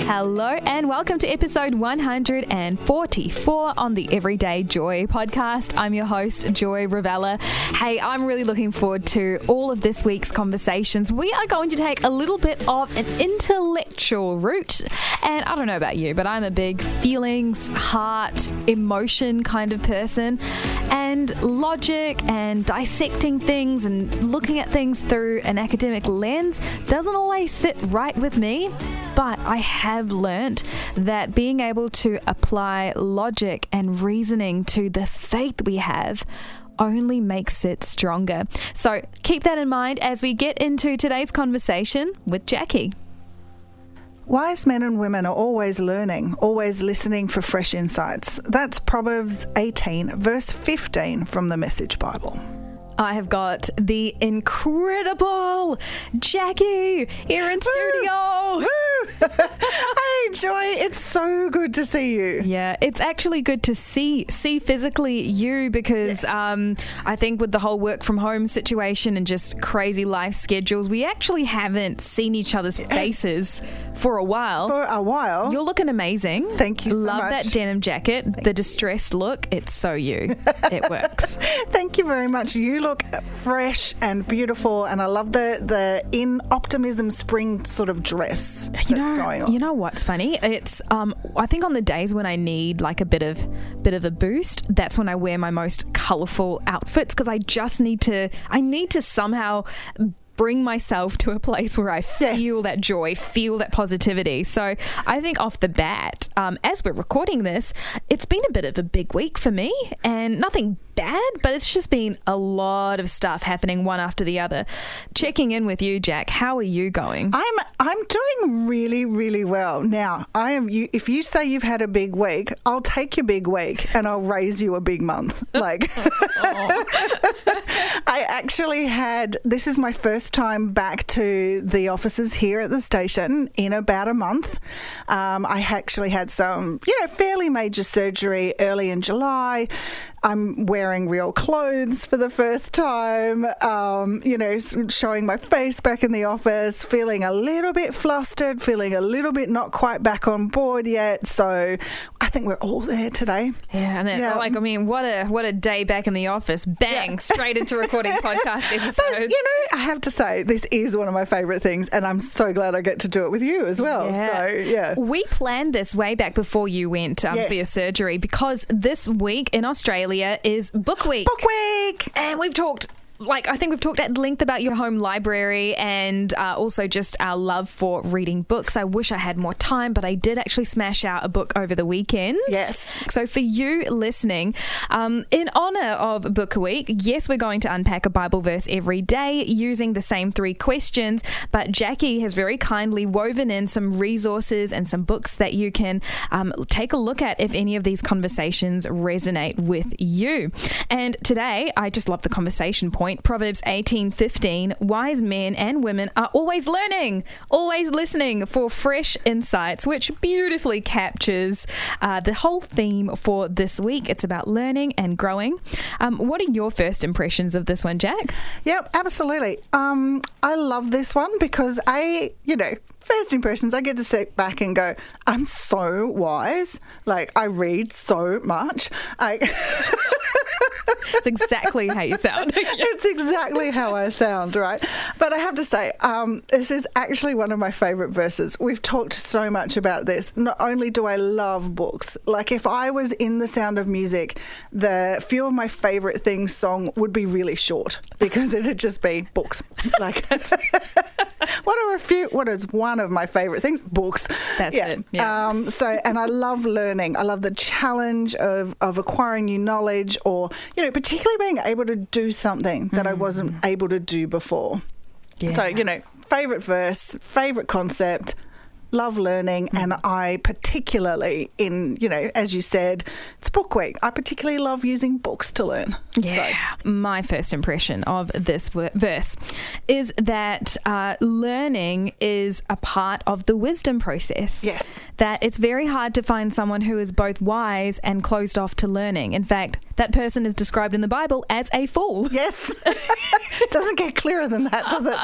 Hello and welcome to episode 144 on the Everyday Joy podcast. I'm your host, Joy Ravella. Hey, I'm really looking forward to all of this week's conversations. We are going to take a little bit of an intellectual route. And I don't know about you, but I'm a big feelings, heart, emotion kind of person. And logic and dissecting things and looking at things through an academic lens doesn't always sit right with me. But I have learnt that being able to apply logic and reasoning to the faith we have only makes it stronger. So keep that in mind as we get into today's conversation with Jackie. Wise men and women are always learning, always listening for fresh insights. That's Proverbs 18, verse 15 from the Message Bible. I have got the incredible Jackie here in studio. Woo! Hey, Joy, it's so good to see you. Yeah, it's actually good to see physically you because yes. I think with the whole work from home situation and just crazy life schedules, we actually haven't seen each other's faces for a while. You're looking amazing. Thank you so Love much. That denim jacket, the distressed look. It's so you. It works. Thank you very much. You look fresh and beautiful, and I love the in optimism spring sort of dress that's going on. You know what's funny? It's I think on the days when I need like a bit of a boost, that's when I wear my most colourful outfits because I need to somehow bring myself to a place where I feel that joy, feel that positivity. So I think off the bat, as we're recording this, it's been a bit of a big week for me and nothing bad, but it's just been a lot of stuff happening one after the other. Checking in with you, Jack, how are you going? I'm doing really, really well. Now, if you say you've had a big week, I'll take your big week and I'll raise you a big month. Like I actually this is my first time back to the offices here at the station in about a month. I actually had some, fairly major surgery early in July. I'm wearing real clothes for the first time, showing my face back in the office, feeling a little bit flustered, feeling a little bit not quite back on board yet. So I think we're all there today. Yeah, and then what a day back in the office. Bang, straight into recording podcast episodes. But, I have to say, this is one of my favourite things, and I'm so glad I get to do it with you as well. Yeah. So, yeah. We planned this way back before you went for your surgery because this week in Australia is Book Week. Book Week! And we've talked I think we've talked at length about your home library and also just our love for reading books. I wish I had more time, but I did actually smash out a book over the weekend. Yes. So for you listening, in honor of Book Week, yes, we're going to unpack a Bible verse every day using the same 3 questions, but Jackie has very kindly woven in some resources and some books that you can take a look at if any of these conversations resonate with you. And today, I just love the conversation point. Proverbs 18:15, wise men and women are always learning, always listening for fresh insights, which beautifully captures the whole theme for this week. It's about learning and growing. What are your first impressions of this one, Jack? Yep, absolutely. I love this one because first impressions, I get to sit back and go, I'm so wise. Like, I read so much. It's exactly how you sound. It's exactly how I sound, right? But I have to say, this is actually one of my favourite verses. We've talked so much about this. Not only do I love books, like if I was in The Sound of Music, the few of my favourite things song would be really short because it'd just be books. Like, what is one of my favourite things? Books. That's it. Yeah. And I love learning. I love the challenge of acquiring new knowledge or, particularly being able to do something that I wasn't able to do before. Yeah. So, favourite verse, favourite concept, love learning, and I particularly as you said, it's Book Week. I particularly love using books to learn. Yeah. So. My first impression of this verse is that learning is a part of the wisdom process. Yes. That it's very hard to find someone who is both wise and closed off to learning. In fact, that person is described in the Bible as a fool. Yes. Doesn't get clearer than that, does it?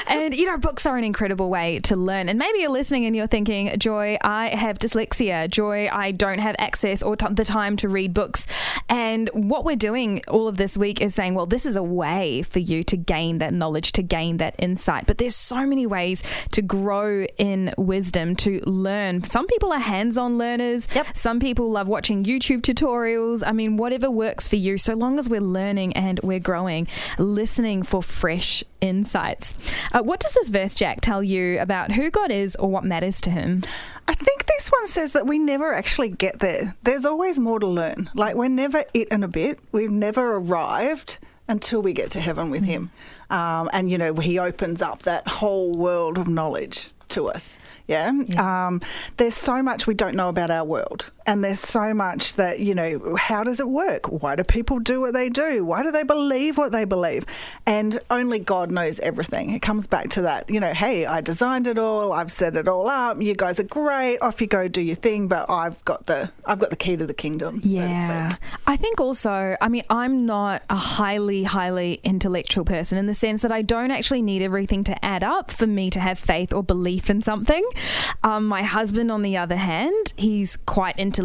And, books are an incredible way to learn. And maybe you're listening and you're thinking, Joy, I have dyslexia. Joy, I don't have access or the time to read books. And what we're doing all of this week is saying, well, this is a way for you to gain that knowledge, to gain that insight. But there's so many ways to grow in wisdom, to learn. Some people are hands-on learners. Yep. Some people love watching YouTube tutorials. I mean, whatever works for you, so long as we're learning and we're growing, listening for fresh insights. What does this verse, Jack, tell you about who God is or what matters to him? I think this one says that we never actually get there. There's always more to learn. Like, we're never it and a bit. We've never arrived until we get to heaven with him. And, you know, he opens up that whole world of knowledge to us. Yeah. There's so much we don't know about our world. And there's so much that, you know, how does it work? Why do people do what they do? Why do they believe what they believe? And only God knows everything. It comes back to that, you know, hey, I designed it all. I've set it all up. You guys are great. Off you go, do your thing. But I've got the key to the kingdom, so to speak. I think also, I mean, I'm not a highly intellectual person in the sense that I don't actually need everything to add up for me to have faith or belief in something. My husband, on the other hand, he's quite intellectual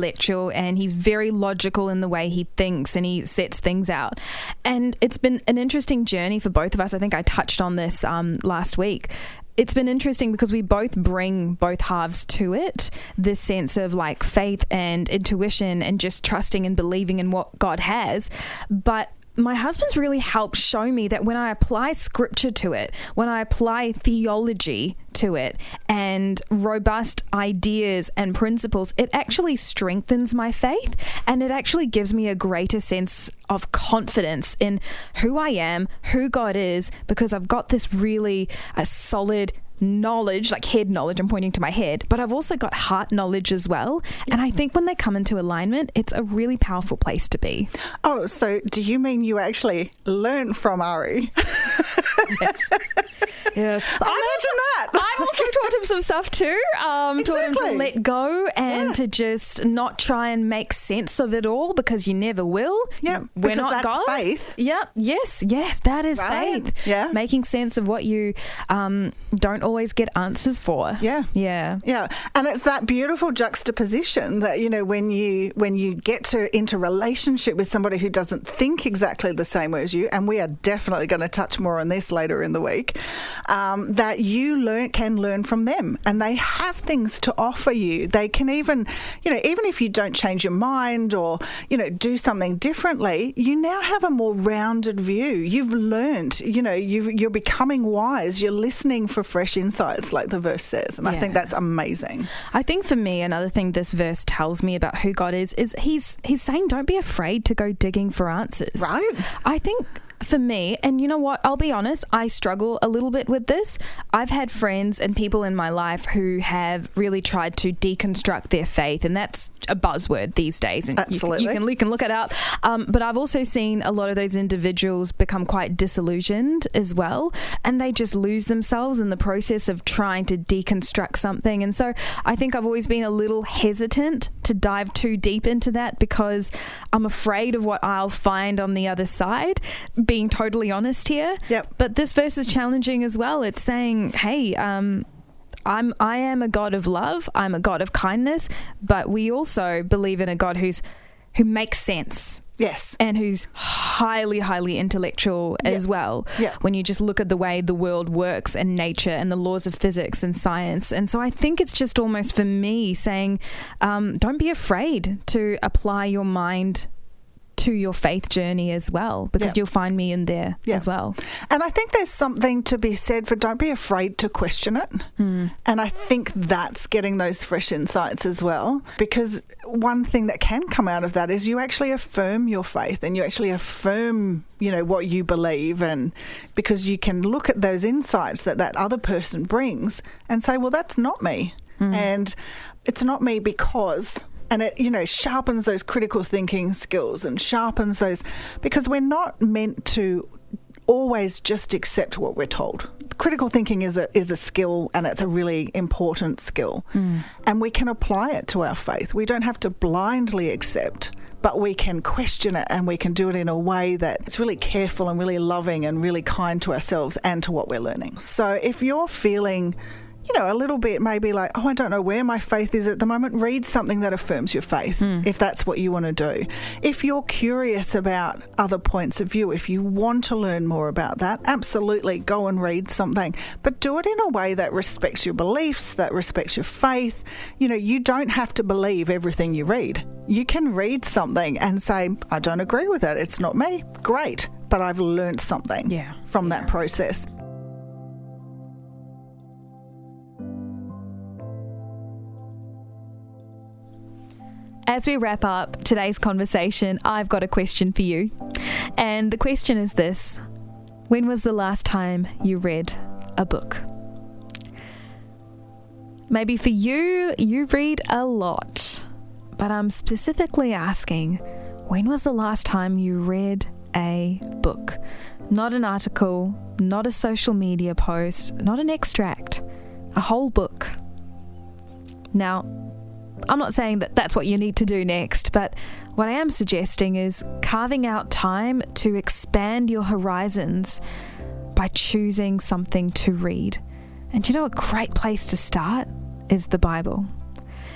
and he's very logical in the way he thinks and he sets things out. And it's been an interesting journey for both of us. I think I touched on this last week. It's been interesting because we both bring both halves to it, this sense of like faith and intuition and just trusting and believing in what God has. But my husband's really helped show me that when I apply scripture to it, when I apply theology to it and robust ideas and principles, it actually strengthens my faith and it actually gives me a greater sense of confidence in who I am, who God is, because I've got this really solid knowledge, like head knowledge, I'm pointing to my head, but I've also got heart knowledge as well. And I think when they come into alignment, it's a really powerful place to be. Oh, so do you mean you actually learn from Ari? Yes. Yes. Imagine that. I've also taught him some stuff too. Taught him to let go and to just not try and make sense of it all, because you never will. Yeah, we're not that's God. Faith. Yeah, yes, that is Right. faith. Yeah. Making sense of what you don't always get answers for. Yeah. And it's that beautiful juxtaposition that, you know, when you get into relationship with somebody who doesn't think exactly the same way as you, and we are definitely going to touch more on this later in the week, that you can learn from them, and they have things to offer you. They can even if you don't change your mind or, you know, do something differently, you now have a more rounded view. You've learned, you know, you're becoming wise. You're listening for fresh insights, like the verse says, and I think that's amazing. I think for me, another thing this verse tells me about who God is he's saying, don't be afraid to go digging for answers. Right. I think for me, and you know what, I'll be honest, I struggle a little bit with this. I've had friends and people in my life who have really tried to deconstruct their faith, and that's a buzzword these days, and Absolutely. you can look it up. But I've also seen a lot of those individuals become quite disillusioned as well, and they just lose themselves in the process of trying to deconstruct something. And so I think I've always been a little hesitant to dive too deep into that, because I'm afraid of what I'll find on the other side, being totally honest here. Yep. But this verse is challenging as well. It's saying, hey, I am a God of love. I'm a God of kindness, but we also believe in a God who makes sense. Yes. And who's highly intellectual as well. Yeah. When you just look at the way the world works and nature and the laws of physics and science. And so I think it's just almost for me saying, don't be afraid to apply your mind to your faith journey as well, because you'll find me in there as well. And I think there's something to be said for don't be afraid to question it. And I think that's getting those fresh insights as well, because one thing that can come out of that is you actually affirm your faith and you actually affirm, you know, what you believe, and because you can look at those insights that other person brings and say, well, that's not me. And it's not me because... And it, you know, sharpens those critical thinking skills and sharpens those, because we're not meant to always just accept what we're told. Critical thinking is a skill, and it's a really important skill. And we can apply it to our faith. We don't have to blindly accept, but we can question it, and we can do it in a way that's really careful and really loving and really kind to ourselves and to what we're learning. So if you're feeling, a little bit maybe like, oh, I don't know where my faith is at the moment, read something that affirms your faith, if that's what you want to do. If you're curious about other points of view, if you want to learn more about that, absolutely go and read something. But do it in a way that respects your beliefs, that respects your faith. You don't have to believe everything you read. You can read something and say, I don't agree with it. It's not me. Great. But I've learned something from that process. As we wrap up today's conversation, I've got a question for you. And the question is this: when was the last time you read a book? Maybe for you, you read a lot. But I'm specifically asking, when was the last time you read a book? Not an article, not a social media post, not an extract, a whole book. Now, I'm not saying that that's what you need to do next, but what I am suggesting is carving out time to expand your horizons by choosing something to read. And a great place to start is the Bible.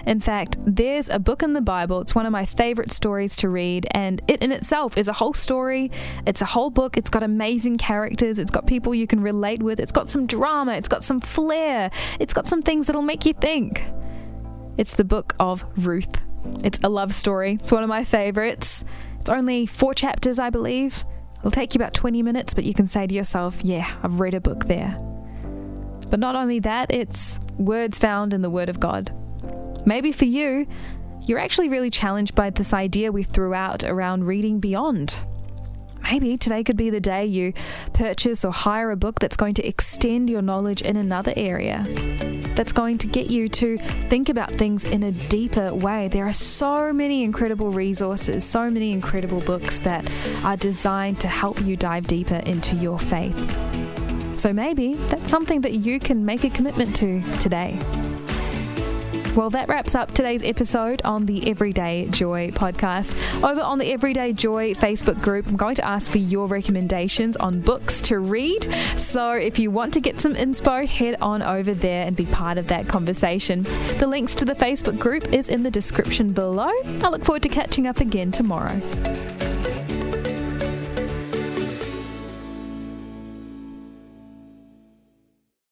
In fact, there's a book in the Bible. It's one of my favorite stories to read, and it in itself is a whole story. It's a whole book. It's got amazing characters. It's got people you can relate with. It's got some drama. It's got some flair. It's got some things that'll make you think. It's the book of Ruth. It's a love story. It's one of my favorites. It's only 4 chapters, I believe. It'll take you about 20 minutes, but you can say to yourself, yeah, I've read a book there. But not only that, it's words found in the Word of God. Maybe for you, you're actually really challenged by this idea we threw out around reading beyond. Maybe today could be the day you purchase or hire a book that's going to extend your knowledge in another area, that's going to get you to think about things in a deeper way. There are so many incredible resources, so many incredible books that are designed to help you dive deeper into your faith. So maybe that's something that you can make a commitment to today. Well, that wraps up today's episode on the Everyday Joy podcast. Over on the Everyday Joy Facebook group, I'm going to ask for your recommendations on books to read. So if you want to get some inspo, head on over there and be part of that conversation. The links to the Facebook group is in the description below. I look forward to catching up again tomorrow.